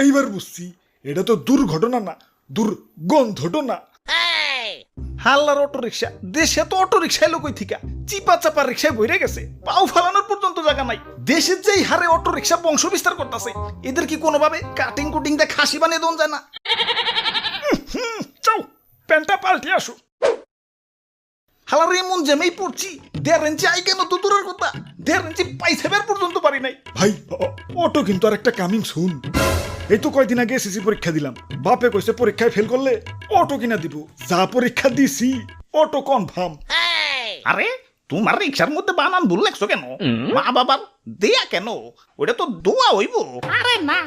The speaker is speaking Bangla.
এইবার বুঝছি এটা তো দুর্ঘটনা না, দুর্গন্ধটনা। হাল্লার অটো রিক্সা, দেশে তো অটো রিক্সা এলো কই থিকা? চিপা চাপা রিক্সায় বইরে গেছে, পাও ফালানোর পর্যন্ত জায়গা নাই। দেশের যেই হারে অটো রিক্সা বংশ বিস্তার করতেছে, এদের কি কোনোভাবে কাটিং কুটিং দিয়ে খাসি বানিয়ে দেন যায় না? চাও প্যান্টটা পাল্টে আসো। হালার এমন জেমেই পড়ছি, 1.5 ইঞ্চি আই কেন তো দূরের কথা, 1.5 ইঞ্চি পাইসেবের পর্যন্ত পারি নাই। ভাই অটো কিন্তু আর একটা কামিং সুন। এই তো কয়দিন আগে এসএসসি পরীক্ষা দিলাম, বাপে কইছে পরীক্ষায় ফেল করলে অটো কিনা দিব। যা পরীক্ষা দিছি অটো কনফার্ম। আরে তোমার রিক্সার মধ্যে বানান ভুল লাগছো কেন? মা বাবার দেয়া কেন? ওটা তো দোয়া হইব। আরে না,